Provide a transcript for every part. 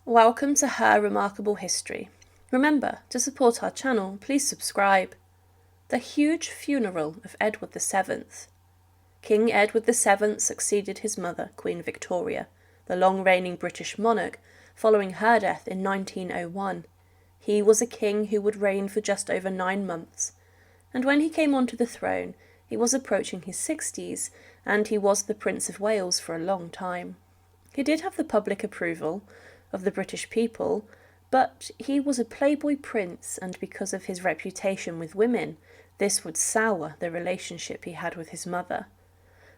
Welcome to Her Remarkable History. Remember, to support our channel, please subscribe. The huge funeral of Edward VII. King Edward VII succeeded his mother, Queen Victoria, the long-reigning British monarch, following her death in 1901. He was a king who would reign for just over 9 months, and when he came onto the throne, he was approaching his 60s, and he was the Prince of Wales for a long time. He did have the public approval of the British people, but he was a playboy prince, and because of his reputation with women, this would sour the relationship he had with his mother.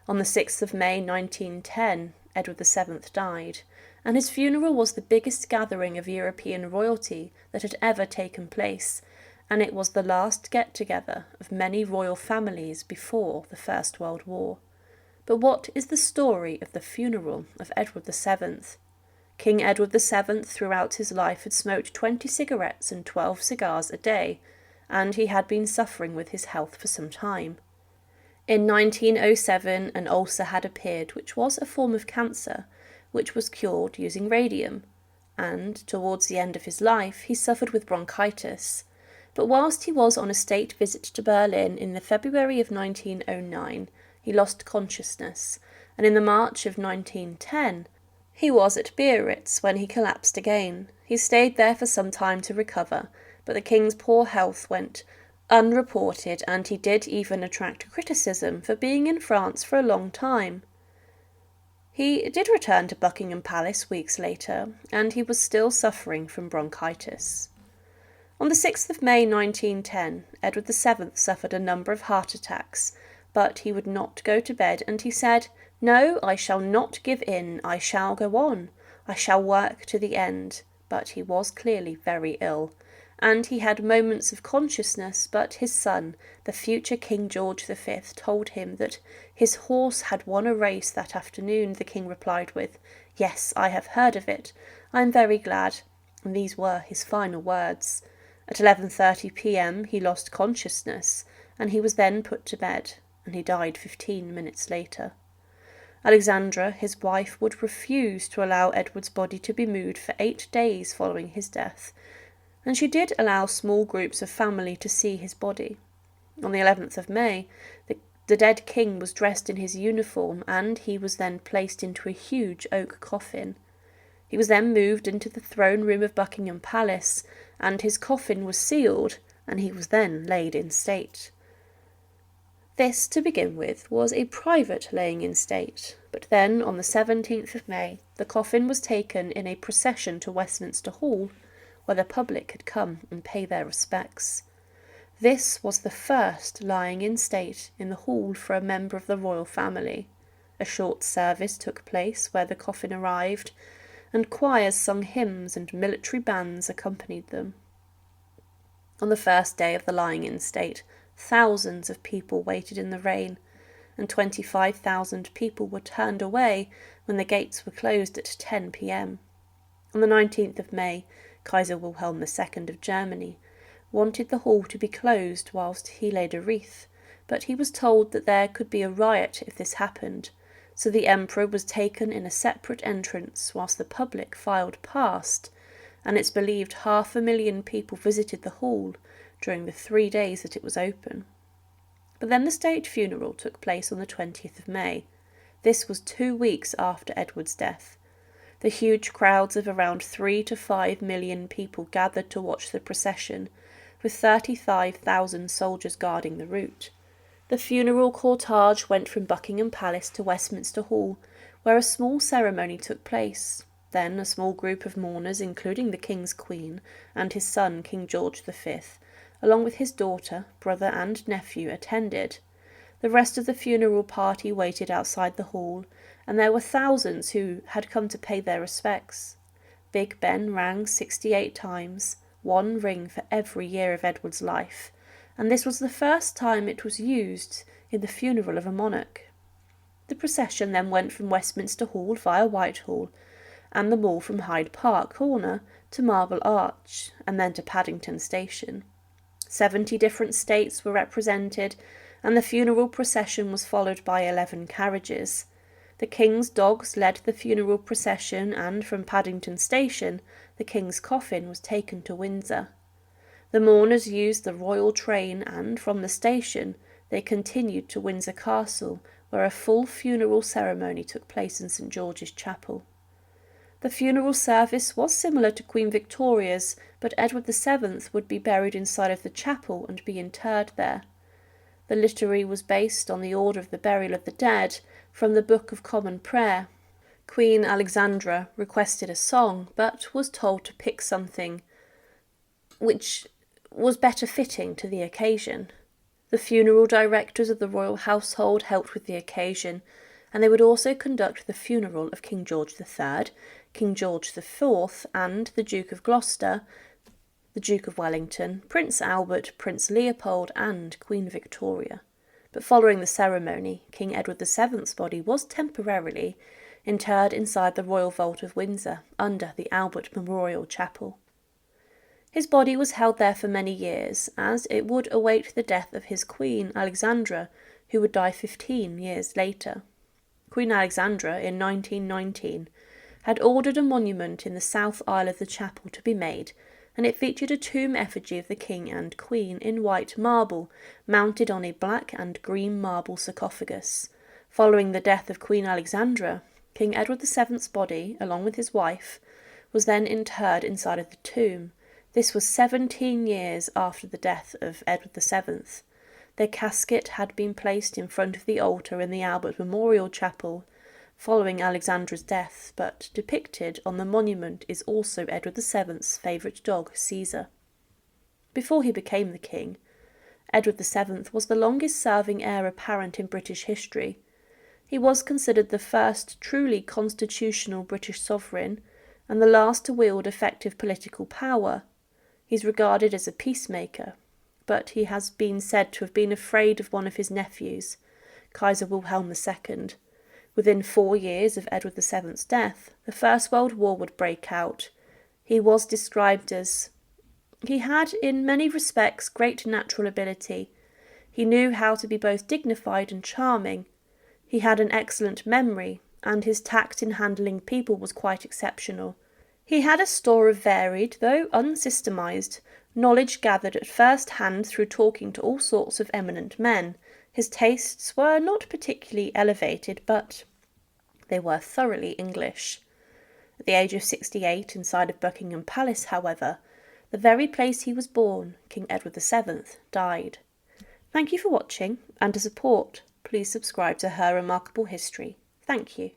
On the 6th of May 1910, Edward VII died, and his funeral was the biggest gathering of European royalty that had ever taken place, and it was the last get-together of many royal families before the First World War. But what is the story of the funeral of Edward VII? King Edward VII throughout his life had smoked 20 cigarettes and 12 cigars a day, and he had been suffering with his health for some time. In 1907 an ulcer had appeared which was a form of cancer, which was cured using radium, and towards the end of his life he suffered with bronchitis. But whilst he was on a state visit to Berlin in the February of 1909, he lost consciousness, and in the March of 1910, he was at Biarritz when he collapsed again. He stayed there for some time to recover, but the king's poor health went unreported, and he did even attract criticism for being in France for a long time. He did return to Buckingham Palace weeks later, and he was still suffering from bronchitis. On the 6th of May 1910, Edward VII suffered a number of heart attacks, but he would not go to bed, and he said, "No, I shall not give in, I shall go on, I shall work to the end." But he was clearly very ill, and he had moments of consciousness, but his son, the future King George V, told him that his horse had won a race that afternoon. The king replied with, "Yes, I have heard of it. I am very glad." And these were his final words. At 11:30 p.m. he lost consciousness, and he was then put to bed, and he died 15 minutes later. Alexandra, his wife, would refuse to allow Edward's body to be moved for 8 days following his death, and she did allow small groups of family to see his body. On the 11th of May, the dead king was dressed in his uniform, and he was then placed into a huge oak coffin. He was then moved into the throne room of Buckingham Palace, and his coffin was sealed, and he was then laid in state. This, to begin with, was a private laying in state, but then on the 17th of May, the coffin was taken in a procession to Westminster Hall, where the public could come and pay their respects. This was the first lying in state in the hall for a member of the royal family. A short service took place where the coffin arrived, and choirs sung hymns and military bands accompanied them. On the first day of the lying in state, thousands of people waited in the rain, and 25,000 people were turned away when the gates were closed at 10 p.m. On the 19th of May, Kaiser Wilhelm II of Germany wanted the hall to be closed whilst he laid a wreath, but he was told that there could be a riot if this happened, so the emperor was taken in a separate entrance whilst the public filed past, and it's believed 500,000 people visited the hall during the 3 days that it was open. But then the state funeral took place on the 20th of May. This was 2 weeks after Edward's death. The huge crowds of around 3 to 5 million people gathered to watch the procession, with 35,000 soldiers guarding the route. The funeral cortege went from Buckingham Palace to Westminster Hall, where a small ceremony took place. Then a small group of mourners, including the King's Queen and his son King George V, along with his daughter, brother and nephew, attended. The rest of the funeral party waited outside the hall, and there were thousands who had come to pay their respects. Big Ben rang 68 times, 1 ring for every year of Edward's life, and this was the first time it was used in the funeral of a monarch. The procession then went from Westminster Hall via Whitehall, and the Mall from Hyde Park Corner to Marble Arch, and then to Paddington Station. 70 different states were represented, and the funeral procession was followed by 11 carriages. The king's dogs led the funeral procession, and from Paddington Station the king's coffin was taken to Windsor. The mourners used the royal train, and from the station they continued to Windsor Castle, where a full funeral ceremony took place in St George's Chapel. The funeral service was similar to Queen Victoria's, but Edward VII would be buried inside of the chapel and be interred there. The liturgy was based on the order of the burial of the dead from the Book of Common Prayer. Queen Alexandra requested a song, but was told to pick something which was better fitting to the occasion. The funeral directors of the royal household helped with the occasion, and they would also conduct the funeral of King George III, King George IV, and the Duke of Gloucester, the Duke of Wellington, Prince Albert, Prince Leopold, and Queen Victoria. But following the ceremony, King Edward VII's body was temporarily interred inside the Royal Vault of Windsor, under the Albert Memorial Chapel. His body was held there for many years, as it would await the death of his queen, Alexandra, who would die 15 years later. Queen Alexandra, in 1919, had ordered a monument in the south aisle of the chapel to be made, and it featured a tomb effigy of the king and queen in white marble, mounted on a black and green marble sarcophagus. Following the death of Queen Alexandra, King Edward VII's body, along with his wife, was then interred inside of the tomb. This was 17 years after the death of Edward VII. Their casket had been placed in front of the altar in the Albert Memorial Chapel following Alexandra's death, but depicted on the monument is also Edward VII's favourite dog, Caesar. Before he became the king, Edward VII was the longest-serving heir apparent in British history. He was considered the first truly constitutional British sovereign and the last to wield effective political power. He's regarded as a peacemaker, but he has been said to have been afraid of one of his nephews, Kaiser Wilhelm II. Within 4 years of Edward VII's death, the First World War would break out. He was described as, he had in many respects great natural ability. He knew how to be both dignified and charming. He had an excellent memory, and his tact in handling people was quite exceptional. He had a store of varied, though unsystematized, knowledge gathered at first hand through talking to all sorts of eminent men. His tastes were not particularly elevated, but they were thoroughly English. At the age of 68, inside of Buckingham Palace, however, the very place he was born, King Edward VII, died. Thank you for watching, and to support, please subscribe to Her Remarkable History. Thank you.